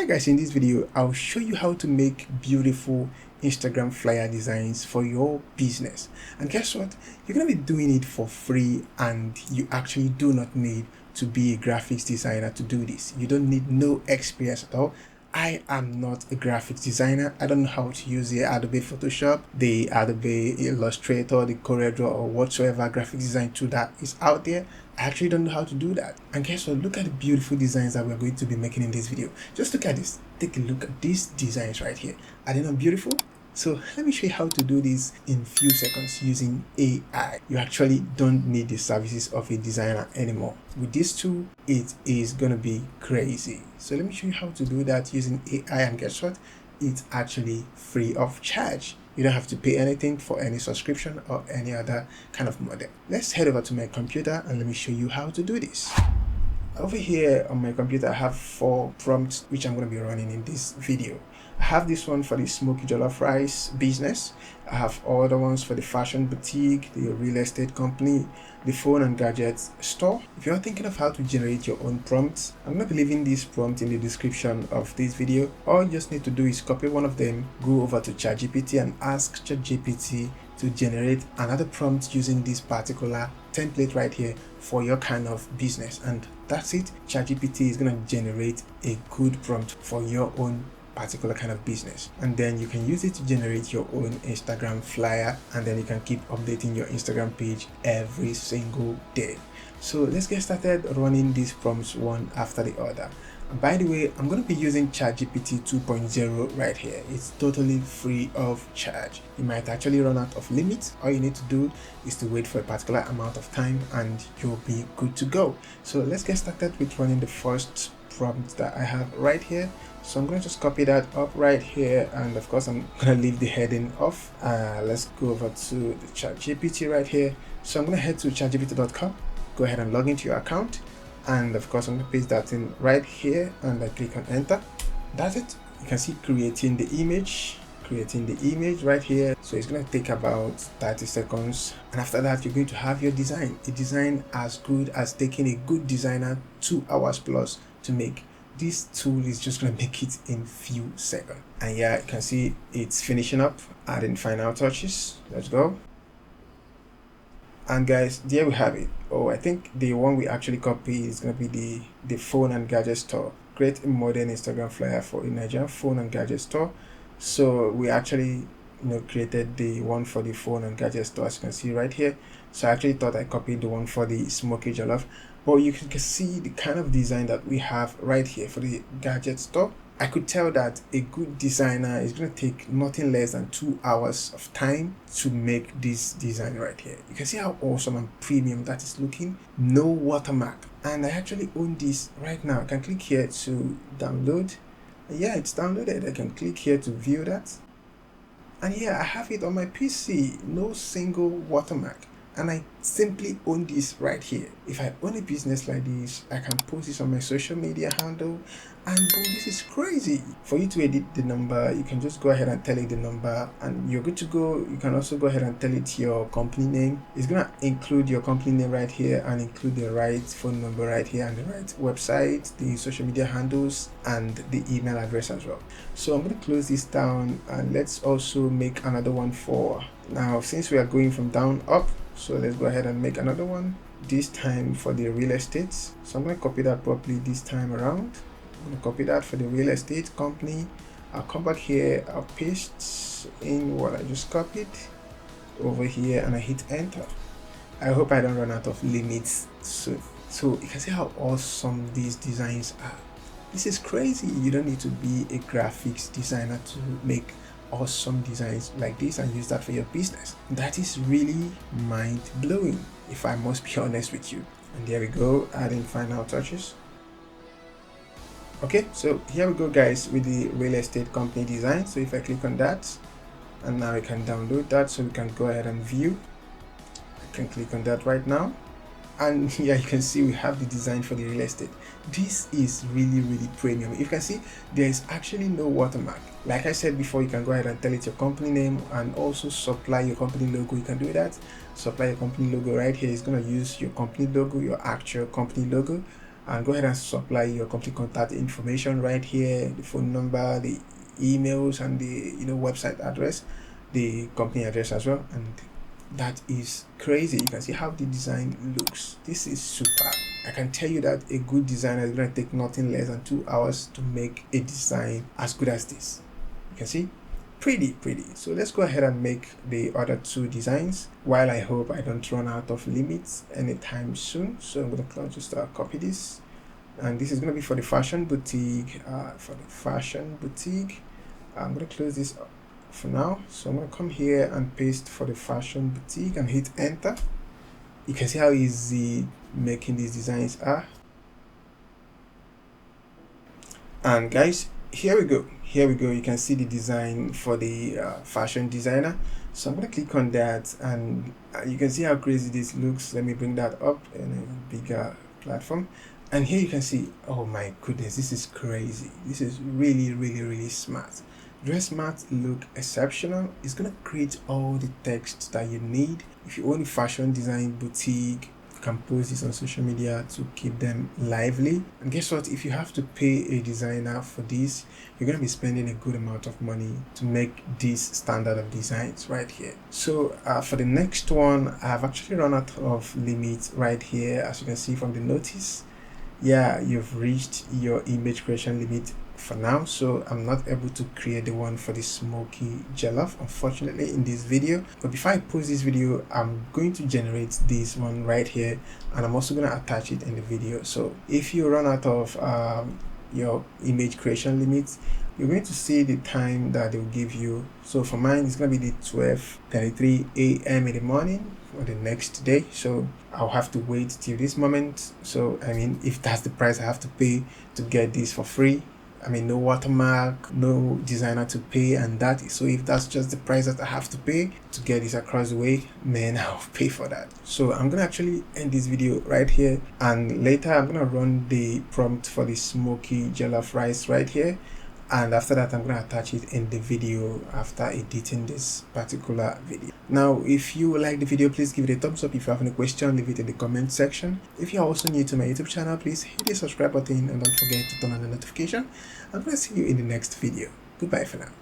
Hi guys, in this video I'll show you how to make beautiful Instagram flyer designs for your business. And guess what? You're gonna be doing it for free, and you actually do not need to be a graphics designer to do this. You don't need no experience at all. I am not a graphics designer. I don't know how to use the Adobe Photoshop, the Adobe Illustrator, the CorelDRAW, or whatsoever graphics design tool that is out there. I actually don't know how to do that. And guess what? Look at the beautiful designs that we're going to be making in this video. Just look at this. Take a look at these designs right here. Are they not beautiful? So let me show you how to do this in few seconds using AI. You actually don't need the services of a designer anymore. With this tool, it is gonna be crazy. So let me show you how to do that using AI, and guess what? It's actually free of charge. You don't have to pay anything for any subscription or any other kind of model. Let's head over to my computer and let me show you how to do this. Over here on my computer, I have 4 prompts which I'm going to be running in this video. I have this one for the smoky jollof rice business. I have other ones for the fashion boutique, the real estate company, the phone and gadgets store. If you're thinking of how to generate your own prompts, I'm going to be leaving this prompt in the description of this video. All you just need to do is copy one of them, go over to ChatGPT and ask ChatGPT to generate another prompt using this particular template right here for your kind of business, and that's it. ChatGPT is going to generate a good prompt for your own particular kind of business, and then you can use it to generate your own Instagram flyer, and then you can keep updating your Instagram page every single day. So let's get started running these prompts one after the other. And by the way, I'm going to be using ChatGPT 2.0 right here. It's totally free of charge. You might actually run out of limits. All you need to do is to wait for a particular amount of time and you'll be good to go. So let's get started with running the first prompt that I have right here. So I'm going to just copy that up right here, and of course I'm going to leave the heading off. Let's go over to the ChatGPT right here. So I'm going to head to chatgpt.com, go ahead and log into your account, and of course I'm going to paste that in right here, and I click on enter. That's it. You can see creating the image right here. So it's going to take about 30 seconds, and after that you're going to have your design, a design as good as taking a good designer 2 hours plus to make. This tool is just going to make it in few seconds. And yeah, you can see it's finishing up, adding final touches. Let's go. And guys, there we have it. Oh, I think the one we actually copy is going to be the phone and gadget store. Create a modern Instagram flyer for a Nigerian phone and gadget store. So we actually created the one for the phone and gadget store, as you can see right here. So I actually thought I copied the one for the smoky jollof, but you can see the kind of design that we have right here for the gadget store. I could tell that a good designer is going to take nothing less than 2 hours of time to make this design right here. You can see how awesome and premium that is looking. No watermark, and I actually own this right now. I can click here to download. Yeah, it's downloaded. I can click here to view that, and yeah, I have it on my PC. No single watermark, and I simply own this right here. If I own a business like this, I can post this on my social media handle, and boom, this is crazy. For you to edit the number, you can just go ahead and tell it the number and you're good to go. You can also go ahead and tell it your company name. It's gonna include your company name right here and include the right phone number right here and the right website, the social media handles, and the email address as well. So I'm gonna close this down, and let's also make another one for now, since we are going from down up. So let's go ahead and make another one, this time for the real estate. So I'm going to copy that properly this time around. I'm going to copy that for the real estate company. I'll come back here, I'll paste in what I just copied over here, and I hit enter. I hope I don't run out of limits soon. So you can see how awesome these designs are. This is crazy. You don't need to be a graphics designer to make awesome designs like this and use that for your business. That is really mind-blowing, if I must be honest with you. And there we go, adding final touches. Okay, so here we go guys with the real estate company design. So if I click on that, and now I can download that, so we can go ahead and view. I can click on that right now, and here you can see we have the design for the real estate. This is really premium. You can see there is actually no watermark. Like I said before, you can go ahead and tell it your company name and also supply your company logo. You can do that. Supply your company logo right here. It's going to use your company logo, your actual company logo. and go ahead and supply your complete contact information right here, the phone number, the emails, and the website address, the company address as well. And that is crazy. You can see how the design looks. This is super. I can tell you that a good designer is going to take nothing less than 2 hours to make a design as good as this. You can see, pretty. So let's go ahead and make the other 2 designs, while I hope I don't run out of limits anytime soon. So I'm going to just copy this, and this is going to be for the fashion boutique. I'm going to close this up for now. So I'm going to come here and paste for the fashion boutique and hit enter. You can see how easy making these designs are. And guys, here we go. You can see the design for the fashion designer. So I'm going to click on that, and you can see how crazy this looks. Let me bring that up in a bigger platform. And here you can see, oh my goodness, this is crazy. This is really smart. Dress Smart look exceptional. It's going to create all the text that you need. If you own a fashion design boutique, you can post this on social media to keep them lively. And guess what? If you have to pay a designer for this, you're going to be spending a good amount of money to make this standard of designs right here. So for the next one, I've actually run out of limits right here. As you can see from the notice, yeah, you've reached your image creation limit for now, so I'm not able to create the one for the smoky jollof, unfortunately, in this video. But before I post this video, I'm going to generate this one right here, and I'm also going to attach it in the video. So if you run out of your image creation limits, you're going to see the time that they'll give you. So for mine, it's going to be the 12:33 a.m. in the morning for the next day. So I'll have to wait till this moment. So I mean, if that's the price I have to pay to get this for free, I mean, no watermark, no designer to pay, and that. So if that's just the price that I have to pay to get this across the way, man, I'll pay for that. So I'm gonna actually end this video right here, and later I'm gonna run the prompt for the smoky jollof rice right here, and after that I'm gonna attach it in the video after editing this particular video. Now, if you like the video, please give it a thumbs up. If you have any question, leave it in the comment section. If you're also new to my YouTube channel, please hit the subscribe button and don't forget to turn on the notification. I'm gonna see you in the next video. Goodbye for now.